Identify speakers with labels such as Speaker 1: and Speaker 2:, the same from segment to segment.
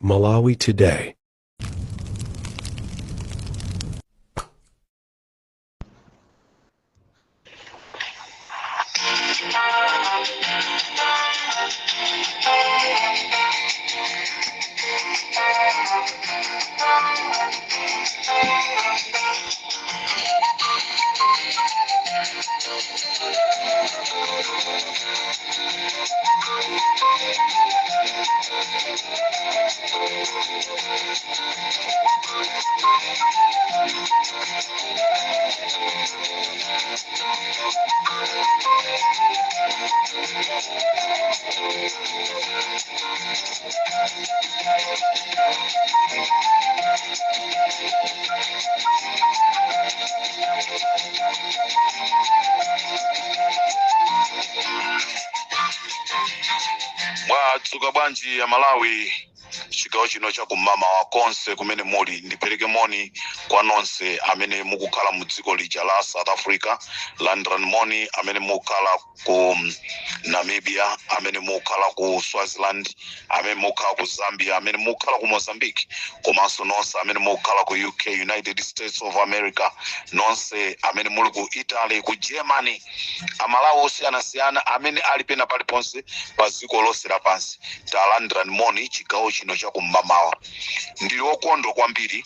Speaker 1: Malawi Today.
Speaker 2: Mwadzuka bwanji ya Malawi, chigawo chino cha kumama wa konse kumene muli. Ndipereke moni kwa nonse amene mukukhala mu dziko lija la South Africa, landran moni amene mukukhala ku Namibia, amene mukukhala ku Swaziland, amene mukukhala ku Zambia, amene mukukhala ku Mozambique, komanso nonse amene mukukhala ku UK, United States of America, nonse amene muli ku Italy, ku Germany, amalawi osiyanasiyana amene ali pena paliponse pa dziko lonse lapansi. Talandran moni chigawo chino cha kumamawa. Ndili okondwa kwambiri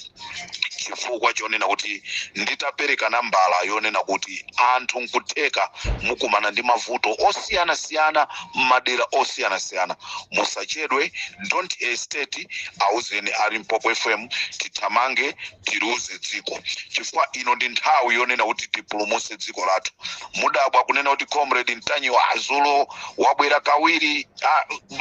Speaker 2: chifukwa chonena kuti nditapereka nambala yonena kuti anthu nkutheka mukumana ndi mavuto osiyanasiyana m'madera osiyanasiyana. Musachedwe, don't hesitate, auzeni ali Mpopo FM, tithamange tiluze dziko, chifukwa ino ndi nthawi yonena kuti tipulumutse dziko lathu. Mudabwa kunena kuti comrade Ntanyiwa Azulu wabwera kawiri,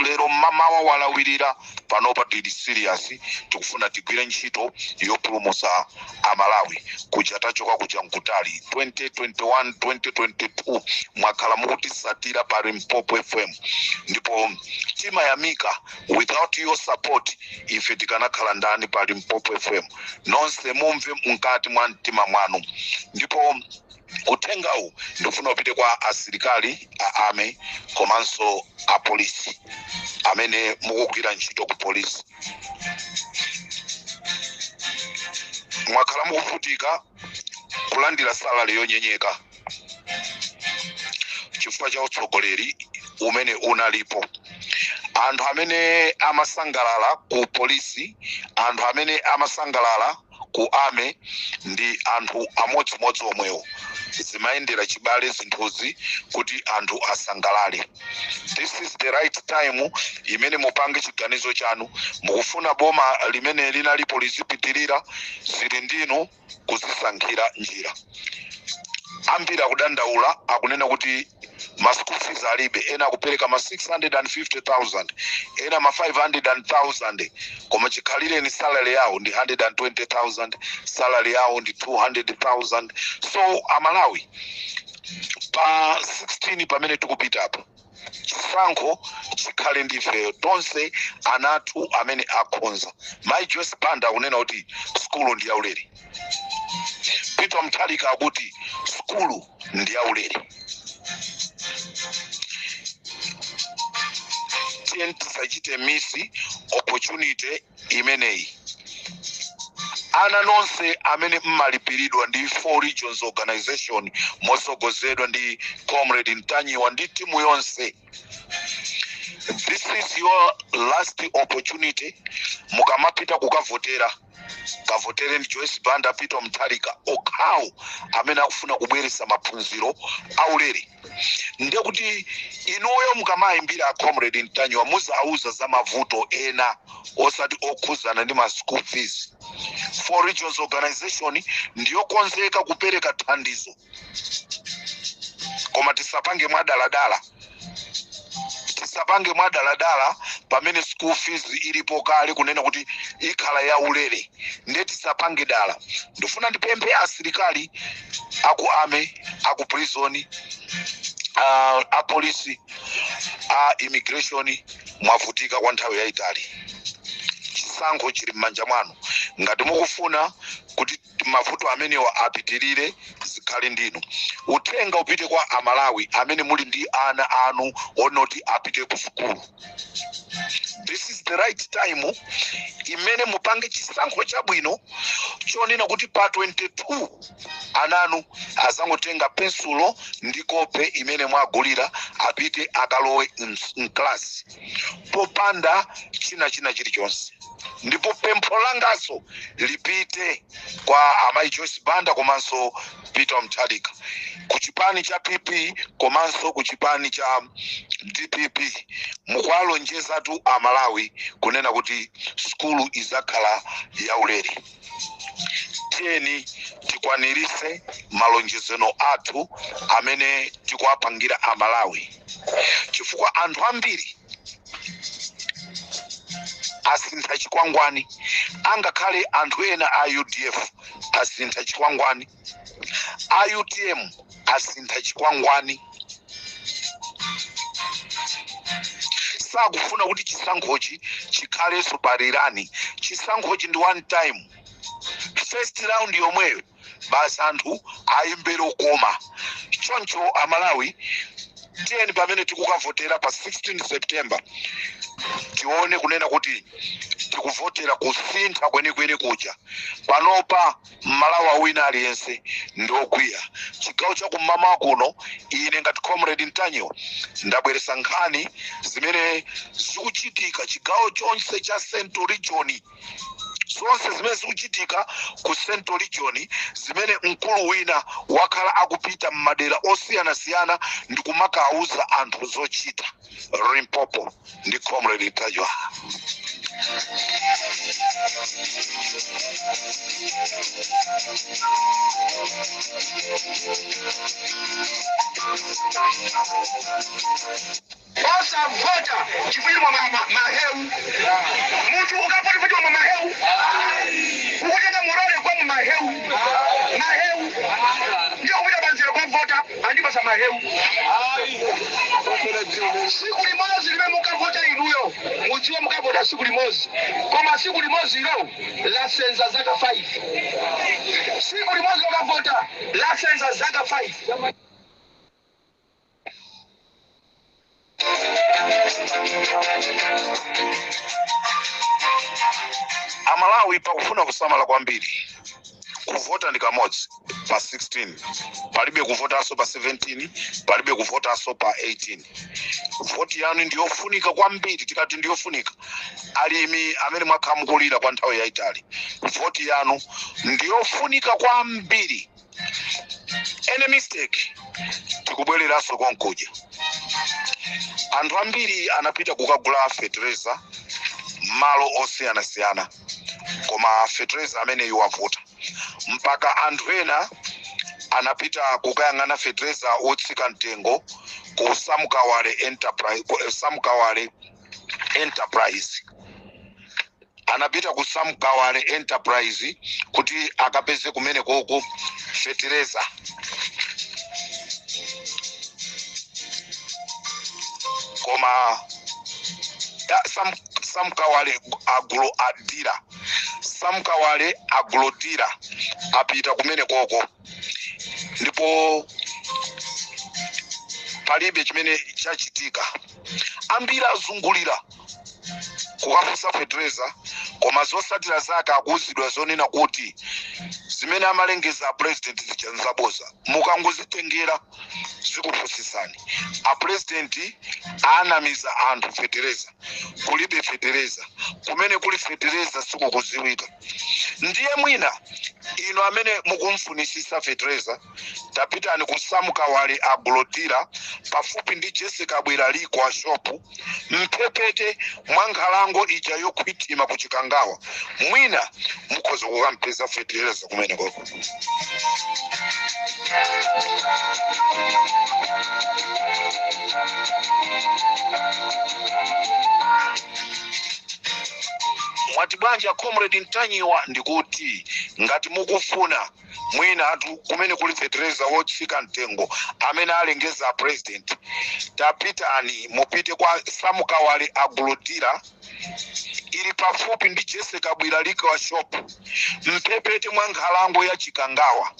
Speaker 2: lero mamawa walawirira. Panopa tili serious, tikufuna tigwire ntchito yopulumutsa amalawi kuja tachoka kuja mkutali 2021 2022 mwakhala mukutisatira pali Mpopo FM, ndipo timayamika. Without your support ife tikanakhala ndani pali Mpopo FM. Nonse mumve mkati mwa mtima mwanu. Ndipo uthengawu ndifuna upite kwa asilikali a ame komanso a polisi amene mukugwira ntchito ku polisi. Mwakhala mukuvutika kulandira salary yonyenyeka chifukwa cha utsogoleri umene unalipo. Anthu amene amasangalala ku polisi, anthu amene amasangalala ku ame ndi anthu amodzimodzi omwewo. Zimayendera chibale zinthuzi kuti anthu asangalale. This is the right time imene mupange chiganizo chanu. Mukufuna boma limene linalipo lizipitirira, zili ndinu kuzisankhira njira. Ambiri akudandaula akunena kuti ma school fees alibe, ena akupereka ma 650,000, ena ma 500,000, koma chikhalire ni salary yawo ndi 120,000, salary yawo ndi 200,000. So amalawi pa 16 pamene tikupita apa, chisankho chikhale ndife tonse anathu amene akhonza. Mai Joyce Banda akunena kuti skulu ndi yaulere. Peter Mutharika akuti skulu ndi yaulere. Tisachite misi opportunity imeneyi. Ana nonse amene mmalipiridwa ndi 4 Regions Organization mosogozedwa ndi comrade Ntanyiwa ndi timu yonse. This is your last opportunity. Mukamapita kukavotera, kavotere ndi Joyce Banda, Peter Mutharika okhawo amene akufuna kubweretsa maphunziro aulere. Ndiye kuti inuyo mukamayimbira comrade Ntanyiwa muzauza za mavuto ena osati okhuzana ndi ma school fees. 4 Regions Organization ndiyo konzeka kupereka thandizo, koma tisapange mwadaladala. Tisapange mwadaladala pamene school fees ilipo kale kunena kuti ikhala ya ulere. Ndiye tisapange dala. Ndifuna ndipemphe asilikali aku ame, aku prison, a polisi, a immigration, mwavutika kwa nthawi yayitali. Chisankho chili m'manja mwanu. Ngati mukufuna kuti mavuto amenewa apitirire, zikhale ndinu. Uthenga upite kwa amalawi amene muli ndi ana anu onoti apite ku sukulu. This is the right time imene mupange chisankho chabwino chonena kuti pa 22 ananu azangotenga pensulo ndi kope imene mwagulira apite akalowe mklasi popanda china chilichonse. Ndipo pempho langaso lipite kwa amayi Joyce Banda komanso Peter Mutharika kuchipani cha PP komanso kuchipani cha DPP mukwalonjezatu Amalawi kunena kuti skulu izakhala yaulere. Tiyeni tikwanirise malonjezano athu amene tikuwapangira Amalawi chifukwa anthu ambiri asintha chikwangwani angakhale anthu ena a UDF asintha chikwangwani, a UTM asintha chikwangwani. Sakufuna kuti chisankhochi chikhale suparirani. Chisankhochi ndi one time, first round yomweyo basi anthu ayimbere koma. Choncho Amalawi tiyeni pamene tikukavotera pa 16 September tione kunena kuti tikuvotera kusintha kwenikweni kuja panopa Malawi wina aliyense ndogwira. Chigawo chakumama kuno ine ngati Comrade Ntanyiwa ndabweresa nkhani zimene zikuchitika chigawo chonse cha Central Region. Zonse zimene zikuchitika ku Central Region zimene mkulu wina wakhala akupita m'madera osiyanasiyana ndi kumakauza anthu zochita. Limpopo ndi Comrade Ntanyiwa.
Speaker 1: Osa vota chifiri mwa maheu. Mutu ukapoti voti mwa maheu. Ukutenda murole kwa maheu. Maheu. Ndio kupita banzero kwa vota andiba sa maheu. Siku limozi lime mukavota inuyo. Muchiwe mukavota siku limozi. Koma siku limozi ilo la senza zaka 5. Siku limozi mukavota la senza zaka 5.
Speaker 2: Amalawi pakufuna kusamala kwambiri. Kuvota ndi kamodzi pa 16, palibe kuvotanso pa 17, palibe kuvotanso pa 18. Voti yanu ndiyofunika kwambiri. Tikati ndiyofunika alimi amene mwakhamukulira kwa nthawi yayitali, voti yanu ndiyofunika kwambiri. Any mistake tikubwereranso konkuja. Anthu ambiri anapita kukagula fertilizer malo osiyanasiyana koma fertilizer amene iwavota mpaka anthu ena anapita kukayang'ana fertilizer otsika mtengo ku Samkawale Enterprise. Anapita ku Samkawale Enterprise kuti akapeze kumene koko fertilizer. Koma Samkawale Agro-Dira. Samkawale Agro-Dira apita kumene koko ndipo palibe chimene chachitika. Ambiri azungulira kukafusa fertilizer koma zosatira zake akuzidwa zonena kuti zimene amalengeza president zichanzaboza. Mukangozitengera zikupusisani. A president anamiza anthu fertilizer. Kulibe fertilizer. Kumene kuli fertilizer sikukuziwika. Ndiye mwina ino amene mukumfunisisa fertilizer tapitani ku Samkawale Agro-Dira pafupi ndi Jessica Bwera kwa shopu mpepete mwa nkhalango ija yokhwitima ku Chikangawa. Mwina mukhoza kukampeza fertilizer kumene koko. Mwati banja Comrade Ntanyiwa ndikuti ngati mukufuna mwina atu kumene kuli fertilizer wotsika mtengo amene alengeza president tapitani mupite kwa Samukawale Agulodira ili pafupi ndi Jesse Kabwira Liquor Shop mpepete mwa nkhalango ya Chikangawa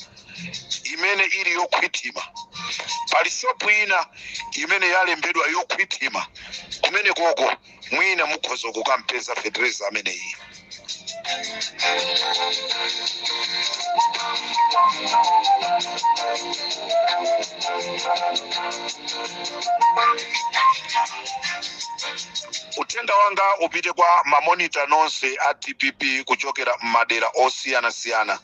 Speaker 2: imene ili yokhwitima. Pali shopu ina imene yalembedwa yokhwitima kumene koko mwina mukhoza kukampeza fetereza amene iyi. Uthenga wanga upite kwa mamonita nonse a DPP kuchokera madera osiyana-siyana.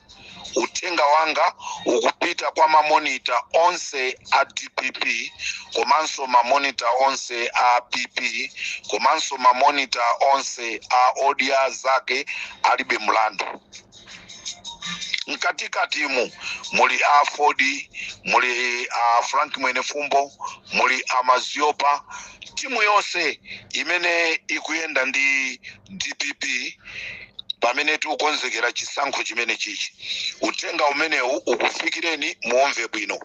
Speaker 2: Uthenga wanga ukupita kwa mamonita onse a DPP, komanso mamonita onse a PP, komanso mamonita onse a odia zake alibe mlandu. Mkatikatimu muli a Fodi, muli a Frank Mwenefumbo, muli a Maziopa, timu yose imene ikuyenda ndi DPP pamene tikukonzekera chisankho chimene chichi. Uthenga umenewu ukufikireni muomve bwino.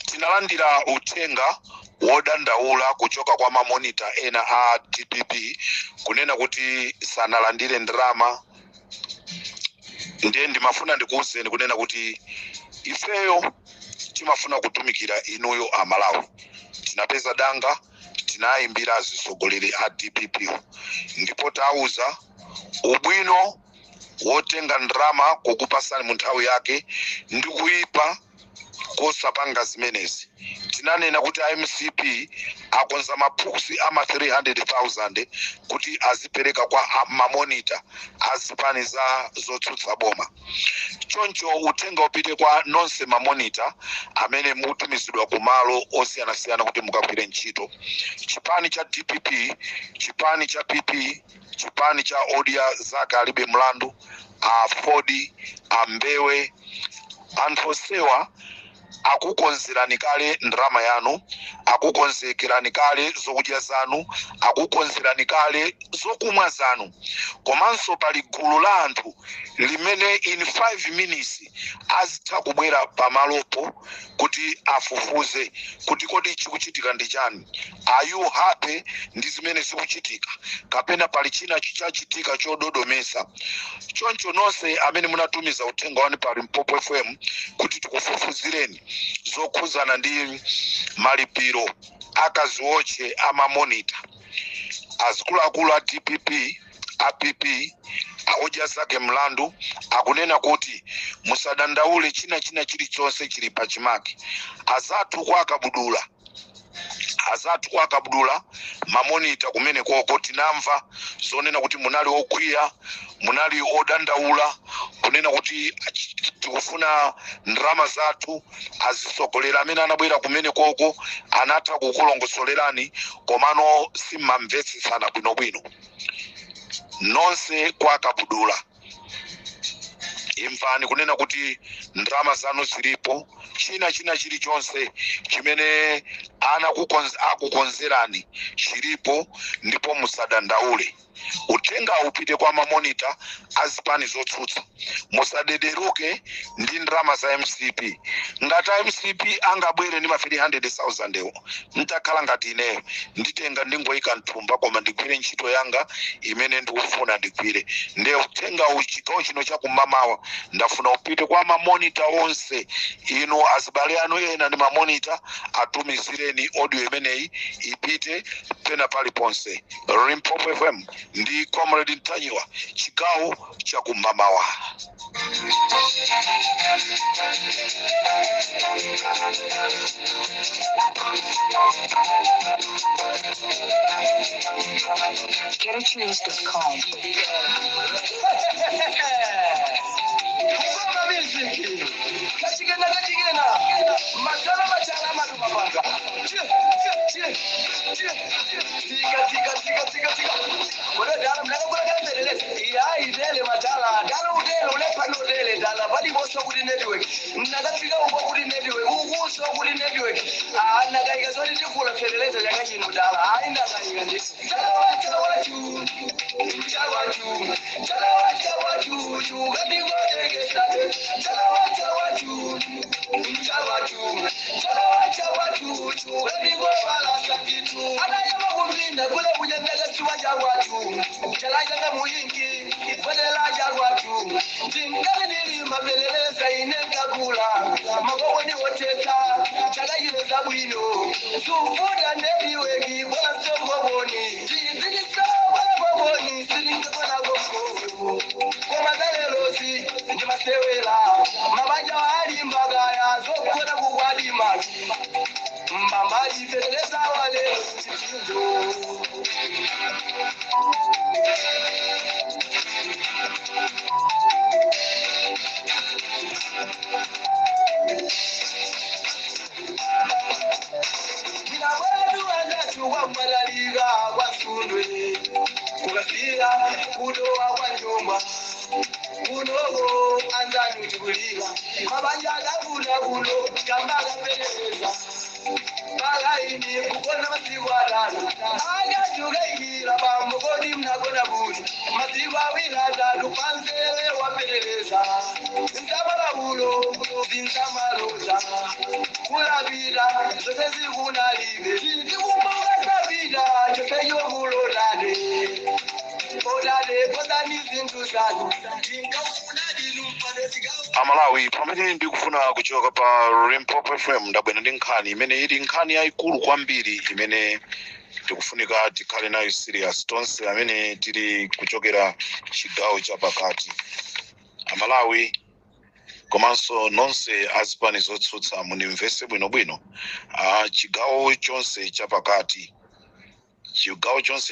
Speaker 2: Tinalandira uthenga wodandaula kuchoka kwa mamonita ena a DPP kunena kuti sanalandire ndalama. Ndiye ndimafuna ndikuwuzeni kunena kuti ifeyo timafuna kutumikira inuyo amalawi. Tinapeza danga, tinayimbira azisogoleri a DPP ndipo tauza ubwino wotenga ndalama kukupasani mu nthawi yake ndi kuipa kosapanga zimenezi. Tinanena kuti MCP akonza maphukusi ama 300,000 kuti azipereka kwa mamonita azipani za zotsutsa boma. Choncho uthenga upite kwa nonse mamonita amene mutumizidwa kumalo osiyana-siyana kuti mukagwire ntchito. Chipani cha DPP, chipani cha PP, chipani cha odia zake alibe mlandu, a Fodi, a Mbewe, anthu osewa akukonzerani kale ndalama yanu, akukonzekerani kale zokudya zanu, akukonzerani kale zokumwa zanu. Komanso pali gulu la anthu limene in 5 minutes azitha kubwera pamalopo kuti afufuze kuti kodi chikuchitika ndi chani. Are you happy ndi zimene zikuchitika kapena pali china chachitika chododomesa? Choncho nonse amene munatumiza uthenga wanu pa Limpopo FM kuti tikufufuzireni zokhuzana ndi malipiro akaziwoche amamonita azikuluakulu a DPP, APP, aoja zake mlandu akunena kuti musadandaule china chilichonse chili pachimake. Azathu kwa Kabudula mamonita kumene koko tinamva zonena kuti munali okwiya, munali odandaula kunena kuti tikufuna ndalama zathu. Azisogolera amene anabwera kumene koko anatha kukulongosolerani komano simmamvetsetsana bwinobwino. Nonse kwa Kabudula imvani kunena kuti ndalama zanu zilipo, china chilichonse chimene akukonzerani chilipo, ndipo musadandaule. Uthenga upite kwa mamonita azipani zotsutsa. Musadederuke ndi ndalama za MCP. Ngati MCP angabwere ndi ma 300,000 ntakhala ngati ineyo nditenga ndingoyika mthumba koma ndigwire ntchito yanga imene ndikufuna ndigwire. Ndiye uthenga chigawo chino chakumamawa ndafuna upite kwa mamonita onse. Inu azibale anu ena ndi mamonita atumizireni audio imeneyi ipite pena paliponse. Limpopo FM ndi Comrade Ntanyiwa, chigawo chakumamawa.
Speaker 3: GetACheers.com.
Speaker 1: watu chalaga muyingi badala ya watu tingani nili mabeleleza inenda kula magogo ni woteka chalaga za bwino sufuda nebi wegi bwana songoboni zini sawa boboni zini kana gogo koma dalerosi ndimasewela mabanja ali mbagaya zokona kugwadima mbambaji beleleza wale chichindo Wamalaliga wasundwe kugafira kudoa wanjomba kunogo anzanyu tuliga mabanja labula bulo kambaga peleza balaini kukona masiwalana aya jugeira bambogoni mnagona buli masiwa wilada dupanzele wapeleza ntamala bulo zintamaloza kulabira zote zikunalibe zikumbuka sabida chopeyo bulolade olade kodani zintu zanu
Speaker 2: Amalawi pamene ndikufuna kuchoka pa Limpopo FM ndabwera ndi nkhani imene ili nkhani yayikulu kwambiri imene tikufunika tikhale nayo serious tonse amene tili kuchokera chigawo chapakati. Amalawi komanso nonse azipani zotsutsa munimvese bwinobwino. Chigawo chonse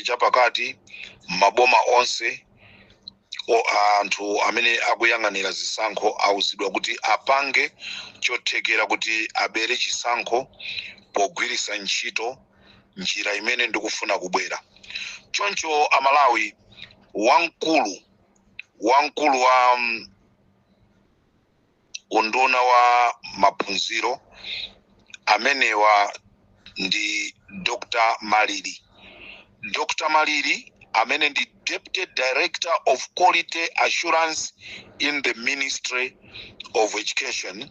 Speaker 2: chapakati maboma onse anthu amene akuyang'anira zisankho awuzidwa kuti apange chothekera kuti abere chisankho pogwiritsa ntchito njira imene ndikufuna kubwera. Choncho Amalawi wamkulu wa unduna wa maphunziro amenewa ndi Dr. Maliri. Dr. Maliri amene ndi Deputy Director of Quality Assurance in the Ministry of Education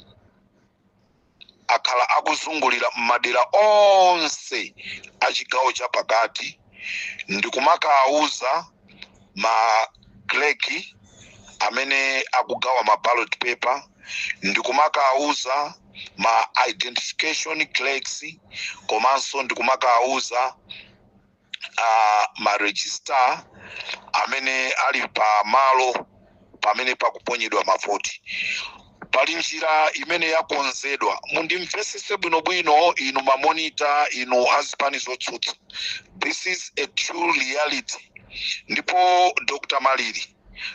Speaker 2: akhala akuzungulira madera onse achigawo chapakati ndikumakauza ma clerk amene akugawa ma ballot paper ndikumakauza ma identification clerks komanso ndikumakauza ma register amene ali pa malo pamene pakuponyedwa mavoti. Pali njira imene yakonzedwa mundimvesese bwinobwino inu mamonita inu azipani zotsutsa. This is a true reality. Ndipo Dr. Maliri,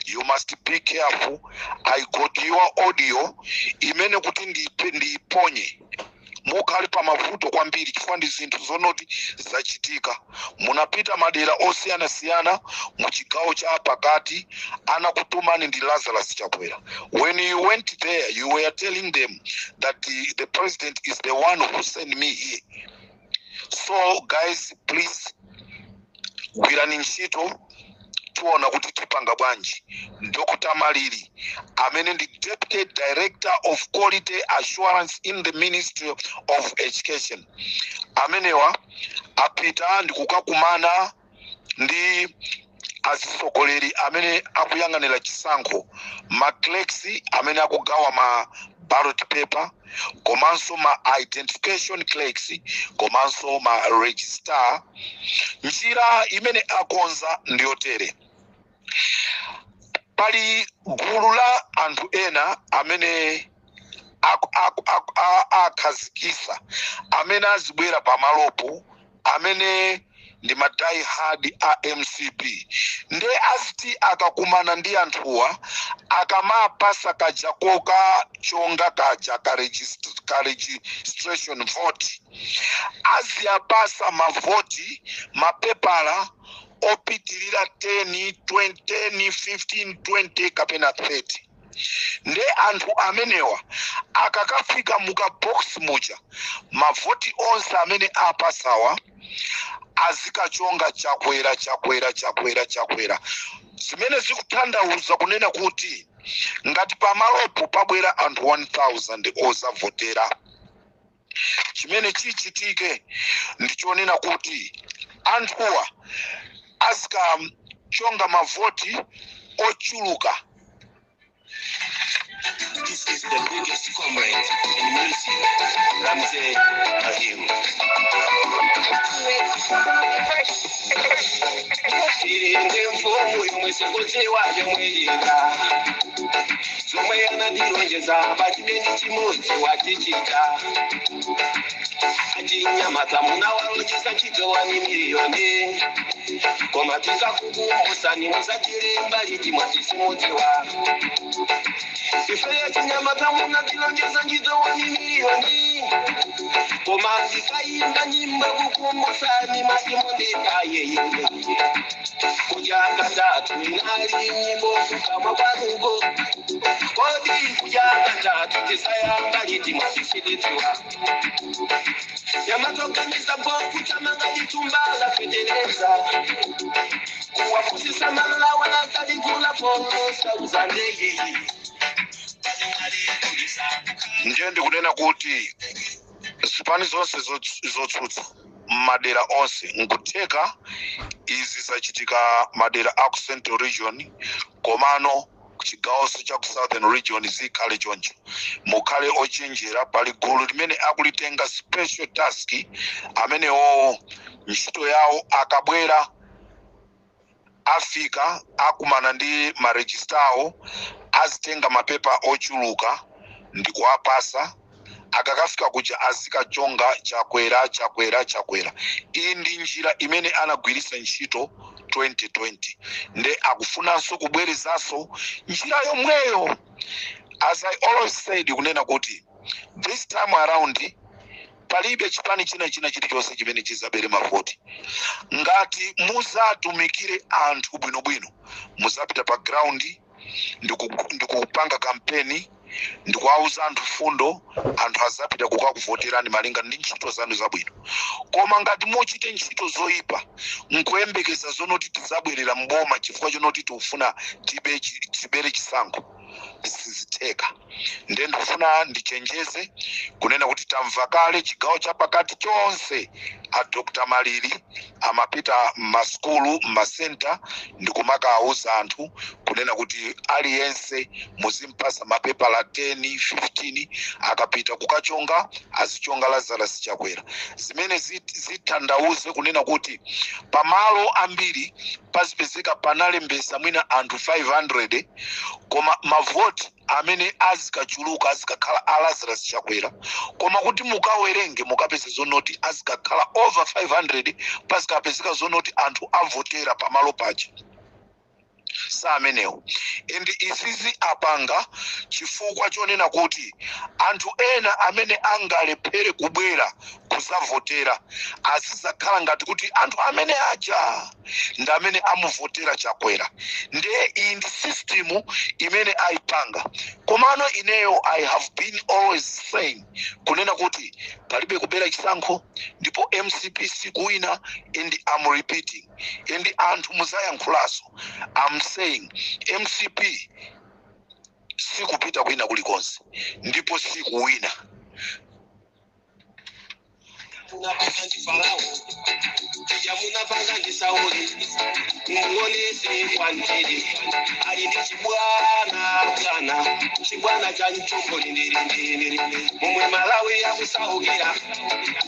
Speaker 2: you must be careful. I got your audio imene kuti ndiponye mukhali pa mavuto kwambiri chifukwa ndi zinthu zonoti zachitika. Munapita madera osiyana-siyana mu chigawo cha pakati anakutumani ndi Lazarus Chakwera. When you went there you were telling them that the president is the one who sent me here. So guys, please gwirani ntchito tuona kuti tipanga bwanji. Dr. Maliri amene ndi Deputy Director of Quality Assurance in the Ministry of Education amenewa apita ndikukakumana ndi azisogoleri amene akuyang'anira chisankho, ma clerks amene akugawa ma ballot paper komanso ma identification clerks komanso ma register. Njira imene akonza ndiyotere. Pali gulu la anthu ena amene akhazikisa amene azibwera pamalopo amene ndi ma die hard a MCP nde aziti akakumana ndi anthuwa akamapasa kajakoka chonga kaja ka registration vote aziyapasa mavoti mapepala opitirira 10, 20, 15, 20 kapena 30. Nde anthu amenewa akakafika muka box muja mavoti onse amene apasawa azikachonga chakwera zimene zikutanthauza kunena kuti ngati pamalopo pabwera anthu 1000 ozavotera chimene chichitike ndichonena kuti anthuwa azika chonga mavoti ochuluka.
Speaker 3: This is the biggest comrade in music, Ramsey Ahim. Irinde mfumu yomwesokoze waje mweyinga zomwe yanandirongeza pachideni chimodzi wachichita achinyamata muna walonjeza chitowani miliyoni koma tikakukumbusani musachire mbali chimwatisimudziwa ife yachinyamata muna tilonjeza chitowani miliyoni koma ndikaimba nyimbo kukumbusani matimondekayeyinde kujaga tatu inali nyimbo kama kwarugo kodi kujaga tatu tisayanga liti mwasisitiwa yamatokanisa boku chamanga litumbala feteleza kuwafusisa malala wanatalikula polosa uzandegi
Speaker 2: Nje ndikunena kuti zipani zonse zotsutsa madera onse nkuteka izi zachitika madera aku Central Region komano chigawo cha ku Southern Region zikhale choncho mukhale ochenjera pali gulu limene akulitenga special task amene ntchito yawo akabwera afika akumana ndi maregistawo azitenga mapepa ochuluka ndi kuwapasa akakafika kuja azikachonga chakwera. Iyi ndi njira imene anagwirisa ntchito 2020 nde akufunanso kubwerezaso njira yomweyo. As I always said, kunena kuti this time around palibe chipani china chilichonse chimene chizabere mavoti. Ngati muzatumikire anthu bwinobwino muzapita pa ground ndikupanga kampeni ndikuwauza anthu fundo anthu azapita kukakuvoterani malinga ndi ntchito zanu zabwino. Koma ngati muchite ntchito zoyipa nkuyembekeza zonoti tizabwerera mboma chifukwa chonoti tikufuna tibere chisankho sizitheka. Nde ndikufuna ndichenjeze kunena kuti tamva kale chigawo chapakati chonse a Dr. Malili amapita m'maskulu m'masenta ndikumakawuza anthu kunena kuti aliyense muzimpasa mapepa la 10 15 akapita kukachonga azichonga Lazarus Chakwera. Zimene zithandauze kunena kuti pamalo ambiri pazipezeka panalembesa mwina anthu 500 koma mavoti amene azikachuluka azikakhala a Lazarus Chakwera koma kuti mukawerenge mukapeza zonoti azikakhala over 500 pazikapezeka zonoti anthu avotera pamalo paja samenewo. Endi izizi apanga chifukwa chonena kuti anthu ena amene angalephere kubwera kuzavotera azizakhala ngati kuti anthu amene aja ndi amene amuvotera Chakwera. Nde iyi ndi system imene ayipanga. Komano ineyo I have been always saying kunena kuti palibe kubera chisankho ndipo MCP sikuwina, and I'm repeating, and anthu muzayankhulaso I'm saying MCP sikupita kwina kulikonse ndipo sikuwina.
Speaker 3: Munapanga Farao, ya munapanga ndi Sauli, muonese kwa ntiri, alindi chibwana cha nchombo ndiri, mumwe Malawi ya kusaugira,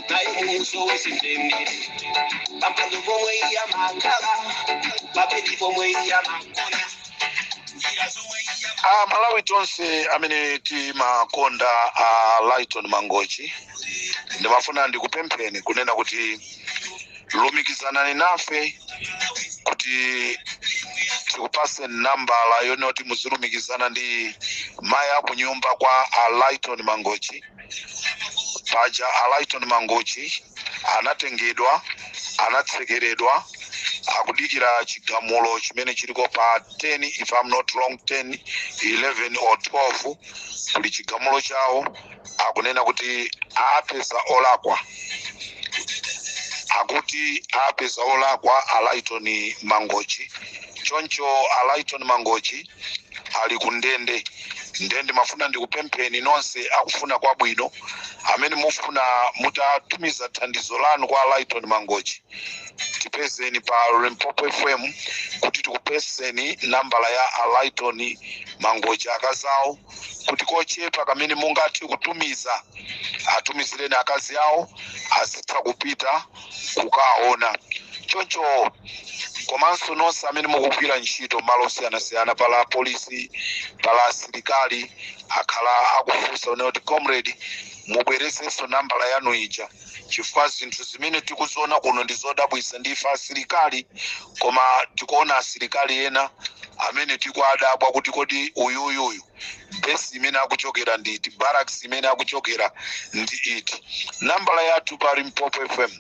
Speaker 3: naye mumuso wese mtendiri, pampando pomwe ya makala, papeti pomwe ya makona,
Speaker 2: Malawi tonse amene timakonda Lighton Mangochi ndimafuna ndikupempheni kunena kuti lumikizanani nafe kuti tikupase nambala yonoti muzilumikizana ndi maya kunyumba kwa Lighton Mangochi. Paja Lighton Mangochi anatengedwa, anatsekeredwa, akudikira chigamulo chimene chiliko pa 10 if I'm not wrong 10 11 or 12 kuli chigamulo chawo akunena kuti apeza olakwa, akuti apeza olakwa Lighton Mangochi. Choncho Lighton Mangochi ali kundende ndende mafuna ndikupempheni nonse akufuna kwabwino amene mufuna mutatumiza thandizo lanu kwa Lighton Mangochi tipezeni pa Limpopo FM kuti tikupeseni nambala ya Lighton Mangochi akazawo kuti kochepa kamene mungati kutumiza atumizireni akazi awo azitha kupita kukaona choncho komanso nonse amene mukugwira ntchito malo osiyanasiyana pala polisi pala asilikali akhala akufunsa kuti comrade mubwerezenso nambala yanu ija chifukwa zinthu zimene tikuziona kuno ndi zodabwitsa ndife asilikali koma tikuona asilikali ena amene tikuadabwa kuti kodi uyuyuyu base imene akuchokera nditi barracks imene akuchokera ndi iti. Nambala yathu pa Limpopo FM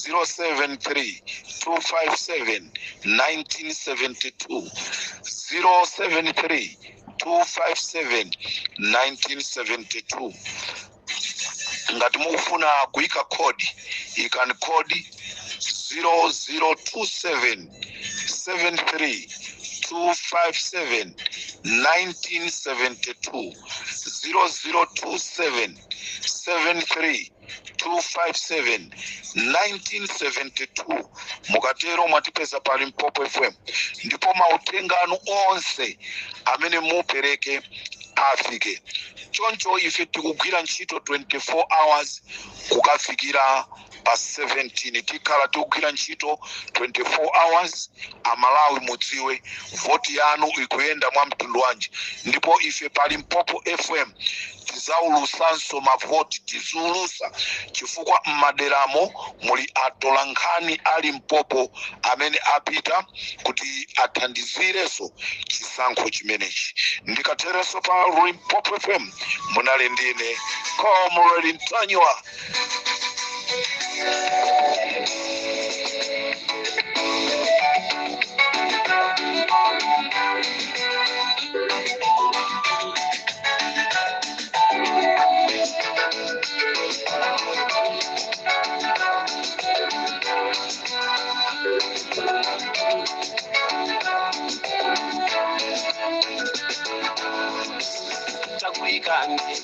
Speaker 2: 073 257 1972 073 257 1972. ngati mukufuna kuyika kodi ikani kodi 0027 73 257 1972 0027 73 257 1972. mukatero mwatipeza pa Limpopo FM ndipo mauthenga anu onse amene mupereke afike. Choncho ife tikugwira ntchito 24 hours kukafikira pa 17 tikhala tikugwira ntchito 24 hours. Amalawi mudziwe voti yanu ikuyenda mwa mtundu wanji ndipo ife pa Limpopo FM tizaulusanso mavoti tizulusa chifukwa mmaderamo muli atolankhani a Limpopo amene apita kuti athandizireso chisankho chimenechi. Ndikatereso pa Limpopo FM munali ndine Comrade Ntanywa.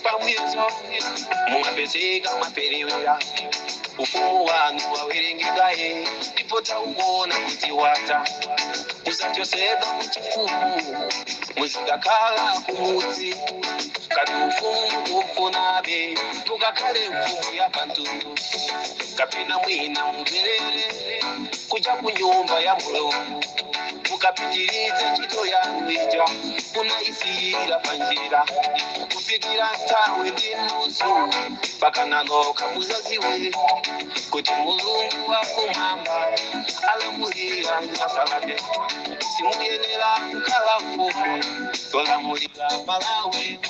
Speaker 3: Pamwezo mumapezeka maperiwera ufumu wanu wawerengegaye ndipo tauona kuti wata usachoseka muchifumu muzikakhala kumudzi kati ufumu ufunabe tukakhale mfumu yapantundu kapena mwina mumverere kuja kunyumba ya Mulungu mukapitirize ntchito yanu ija munaisiyira panjira kufikira nthawi ndi nusu pakananoka muzaziwe kuti Mulungu wakumwamba alamulira nyasalade simuyenera kukhala mfumu tolamulira Malawi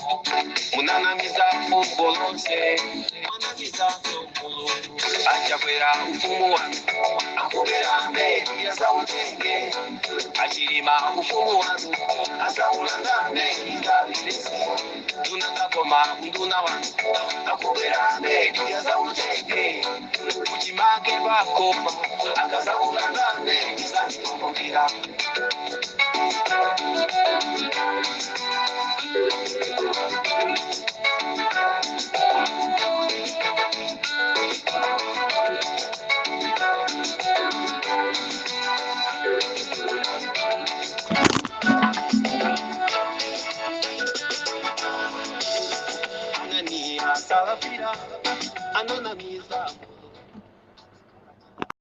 Speaker 3: munanamiza fuko lonse mwanamiza Mulungu achakwera ufumu wanu akubera mberi ya zautenge achilima ufumu wanu azaulanda mberi ngabirisi tunakakoma nduna wanu akubera mberi ya zautenge kuchimake bakoma akazaulanda mberi zanjikumbira